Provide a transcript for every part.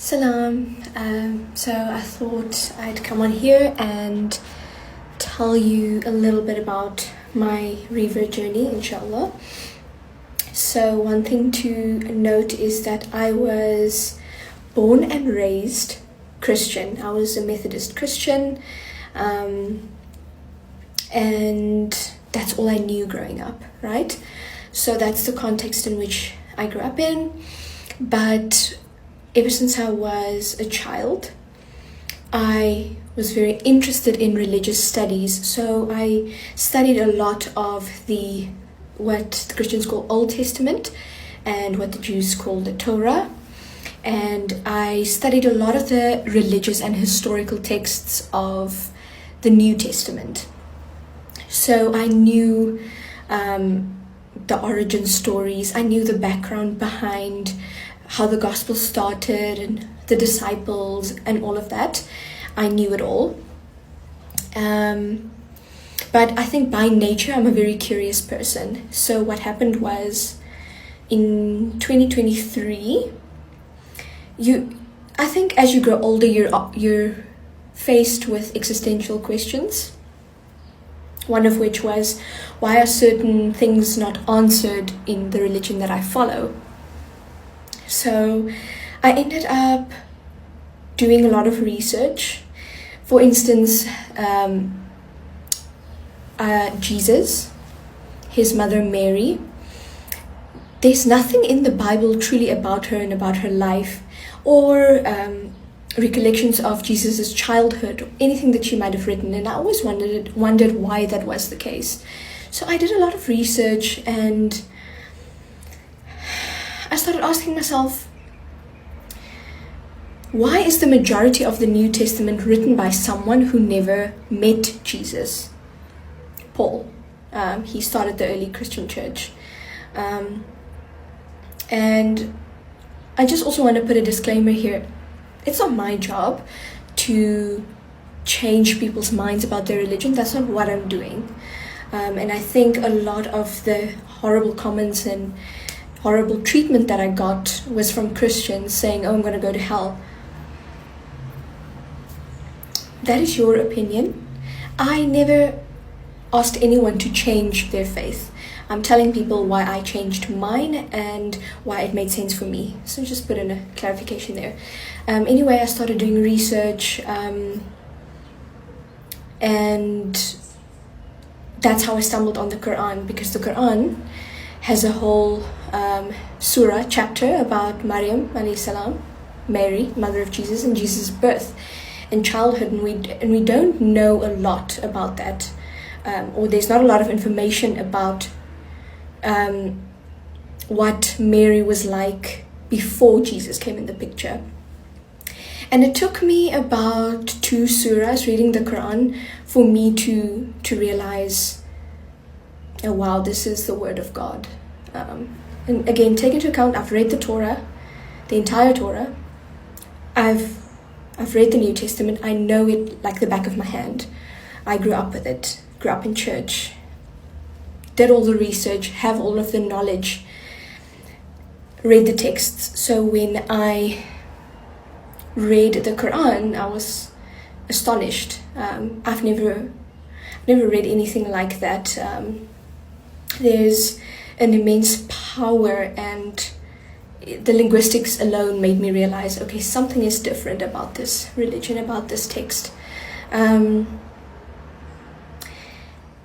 Salam. So I thought I'd come on here and tell you a little bit about my Revert journey, inshallah. So one thing to note is that I was born and raised Christian. I was a Methodist Christian, and that's all I knew growing up, right? So that's the context in which I grew up in. But ever since I was a child, I was very interested in religious studies. So I studied a lot of what the Christians call Old Testament and what the Jews call the Torah. And I studied a lot of the religious and historical texts of the New Testament. So I knew the origin stories. I knew the background behind how the gospel started and the disciples and all of that. I knew it all. But I think by nature, I'm a very curious person. So what happened was in 2023, I think as you grow older, you're faced with existential questions. One of which was, why are certain things not answered in the religion that I follow? So I ended up doing a lot of research. For instance, Jesus, his mother Mary, there's nothing in the Bible truly about her and about her life, or recollections of Jesus's childhood, or anything that she might have written. And I always wondered why that was the case. So I did a lot of research, and I started asking myself, why is the majority of the New Testament written by someone who never met Jesus? Paul. He started the early Christian church. And I just also want to put a disclaimer here. It's not my job to change people's minds about their religion. That's not what I'm doing. And I think a lot of the horrible comments and horrible treatment that I got was from Christians saying, oh, I'm going to go to hell. That is your opinion. I never asked anyone to change their faith. I'm telling people why I changed mine and why it made sense for me. So just put in a clarification there. Anyway, I started doing research, and that's how I stumbled on the Qur'an, because the Qur'an has a whole surah chapter about Maryam alayhi salam, Mary, mother of Jesus, and Jesus' birth and childhood, and we don't know a lot about that, or there's not a lot of information about what Mary was like before Jesus came in the picture. And it took me about 2 surahs reading the Quran for me to realize, oh wow, this is the word of God. And again, take into account, I've read the Torah, the entire Torah. I've read the New Testament. I know it like the back of my hand. I grew up with it, grew up in church, did all the research, have all of the knowledge, read the texts. So when I read the Quran, I was astonished. I've never read anything like that. There's an immense power, and the linguistics alone made me realize, okay, something is different about this religion, about this text. And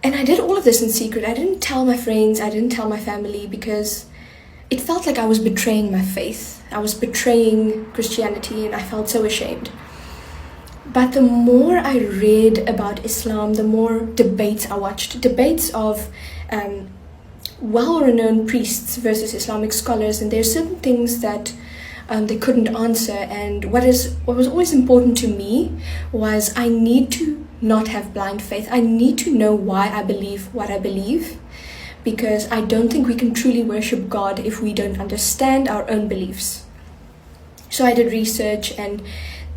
I did all of this in secret. I didn't tell my friends, I didn't tell my family, because it felt like I was betraying my faith. I was betraying Christianity, and I felt so ashamed. But the more I read about Islam, the more debates I watched. Debates of well-renowned priests versus Islamic scholars, and there are certain things that they couldn't answer. And what was always important to me was I need to not have blind faith. I need to know why I believe what I believe, because I don't think we can truly worship God if we don't understand our own beliefs. So I did research, and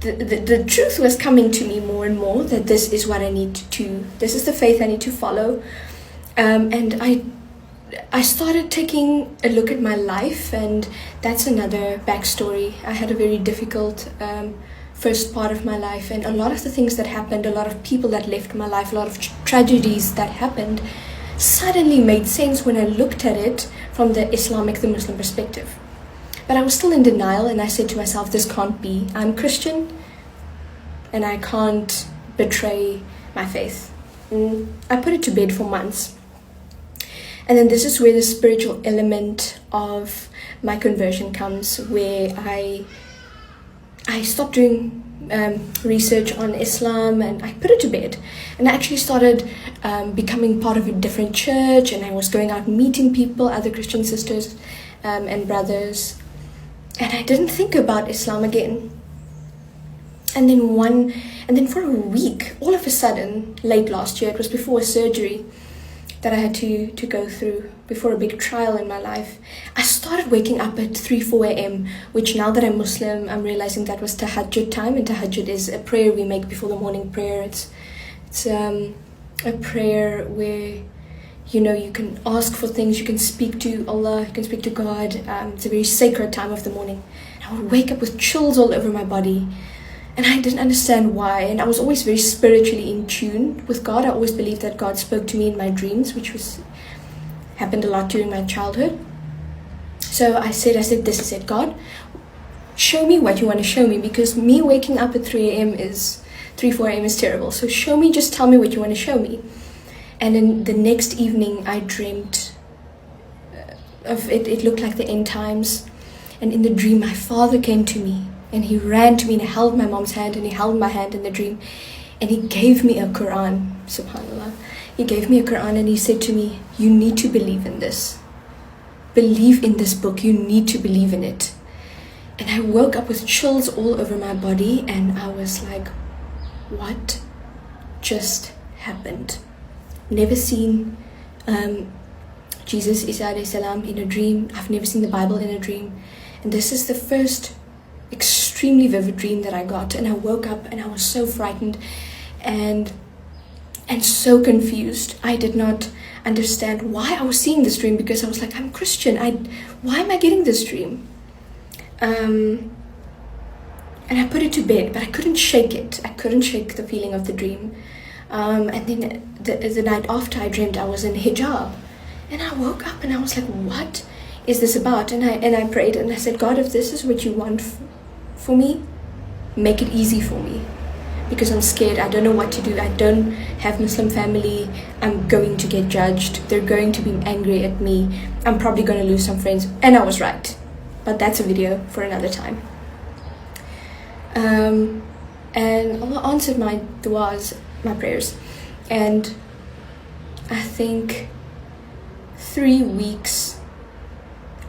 the truth was coming to me more and more, that this is what I need to, this is the faith I need to follow. And I started taking a look at my life, and that's another backstory. I had a very difficult first part of my life, and a lot of the things that happened, a lot of people that left my life, a lot of tragedies that happened suddenly made sense when I looked at it from the Muslim perspective. But I was still in denial, and I said to myself, this can't be. I'm Christian, and I can't betray my faith. I put it to bed for months. And then this is where the spiritual element of my conversion comes, where I stopped doing research on Islam, and I put it to bed. And I actually started becoming part of a different church, and I was going out meeting people, other Christian sisters and brothers. And I didn't think about Islam again. And then for a week, all of a sudden, late last year, it was before a surgery that I had to go through, before a big trial in my life, I started waking up at 3-4 a.m., which now that I'm Muslim, I'm realizing that was tahajjud time, and tahajjud is a prayer we make before the morning prayer. It's a prayer where, you know, you can ask for things, you can speak to Allah, you can speak to God. It's a very sacred time of the morning. I would wake up with chills all over my body, and I didn't understand why. And I was always very spiritually in tune with God. I always believed that God spoke to me in my dreams, which happened a lot during my childhood. So I said, this is it, God. Show me what you want to show me, because me waking up at 4 a.m. is terrible. So show me, just tell me what you want to show me. And then the next evening I dreamt of it. It looked like the end times. And in the dream, my father came to me, and he ran to me, and he held my mom's hand, and he held my hand in the dream, and he gave me a Qur'an, subhanAllah. He gave me a Qur'an, and he said to me, you need to believe in this. Believe in this book, you need to believe in it. And I woke up with chills all over my body, and I was like, what just happened? Never seen Jesus, Isa alayhi salam, in a dream. I've never seen the Bible in a dream. And this is the first extremely vivid dream that I got. And I woke up and I was so frightened and so confused. I did not understand why I was seeing this dream, because I was like, I'm Christian. Why am I getting this dream? And I put it to bed, but I couldn't shake it. I couldn't shake the feeling of the dream. And then the night after, I dreamed I was in hijab. And I woke up and I was like, what is this about? And I prayed and I said, God, if this is what you want for me, make it easy for me. Because I'm scared. I don't know what to do. I don't have Muslim family. I'm going to get judged. They're going to be angry at me. I'm probably going to lose some friends. And I was right. But that's a video for another time. And Allah answered my du'as, my prayers. And I think 3 weeks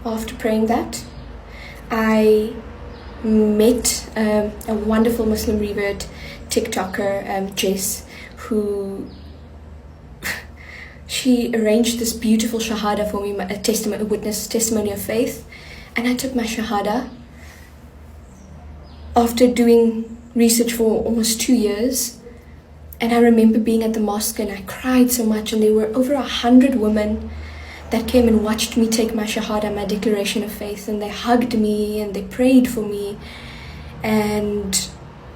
after praying that, I met a wonderful Muslim revert TikToker, Jess, who she arranged this beautiful shahada for me, a testimony of faith. And I took my shahada after doing research for almost 2 years. And I remember being at the mosque and I cried so much, and there were over 100 women that came and watched me take my shahada, my declaration of faith, and they hugged me and they prayed for me. And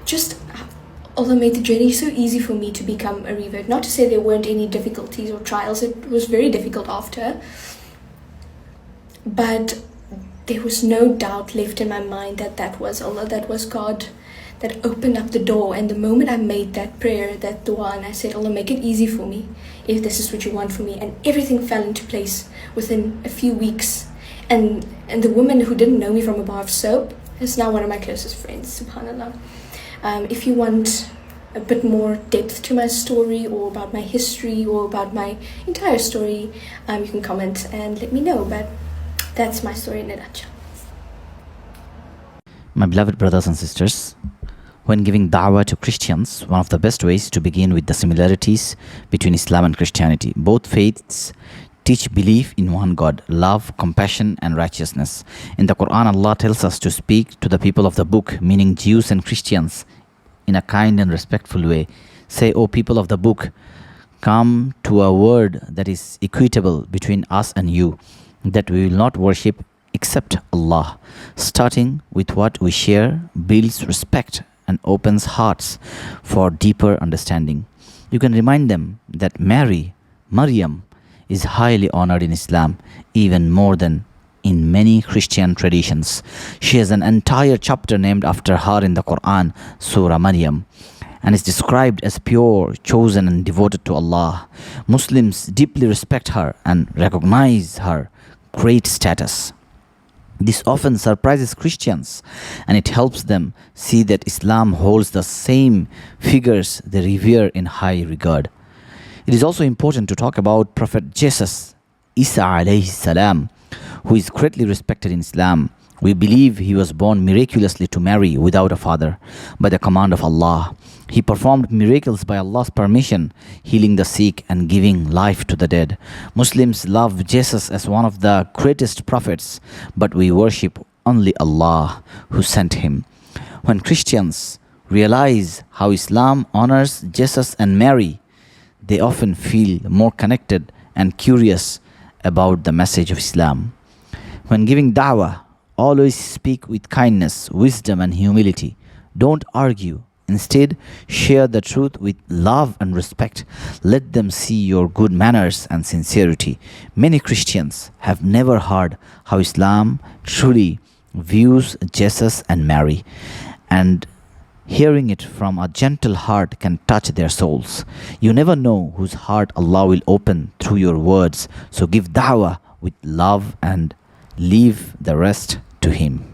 just Allah made the journey so easy for me to become a revert. Not to say there weren't any difficulties or trials, it was very difficult after, but there was no doubt left in my mind that that was Allah, that was God, that opened up the door. And the moment I made that prayer, that dua, and I said, Allah, make it easy for me if this is what you want for me, and everything fell into place within a few weeks. And the woman who didn't know me from a bar of soap is now one of my closest friends, subhanAllah. If you want a bit more depth to my story, or about my history, or about my entire story, you can comment and let me know. But that's my story in a nutshell. My beloved brothers and sisters, when giving dawah to Christians, one of the best ways to begin with the similarities between Islam and Christianity. Both faiths teach belief in one God, love, compassion, and righteousness. In the Qur'an, Allah tells us to speak to the people of the book, meaning Jews and Christians, in a kind and respectful way. Say, O people of the book, come to a word that is equitable between us and you, that we will not worship except Allah. Starting with what we share builds respect and opens hearts for deeper understanding. You can remind them that Maryam, is highly honored in Islam, even more than in many Christian traditions. She has an entire chapter named after her in the Qur'an, Surah Maryam, and is described as pure, chosen, and devoted to Allah. Muslims deeply respect her and recognize her great status. This often surprises Christians, and it helps them see that Islam holds the same figures they revere in high regard. It is also important to talk about Prophet Jesus, Isa alayhi salam, who is greatly respected in Islam. We believe he was born miraculously to Mary without a father, by the command of Allah. He performed miracles by Allah's permission, healing the sick and giving life to the dead. Muslims love Jesus as one of the greatest prophets, but we worship only Allah who sent him. When Christians realize how Islam honors Jesus and Mary, they often feel more connected and curious about the message of Islam. When giving dawah, always speak with kindness, wisdom, and humility. Don't argue. Instead, share the truth with love and respect. Let them see your good manners and sincerity. Many Christians have never heard how Islam truly views Jesus and Mary, and hearing it from a gentle heart can touch their souls. You never know whose heart Allah will open through your words, so give da'wah with love and leave the rest to Him.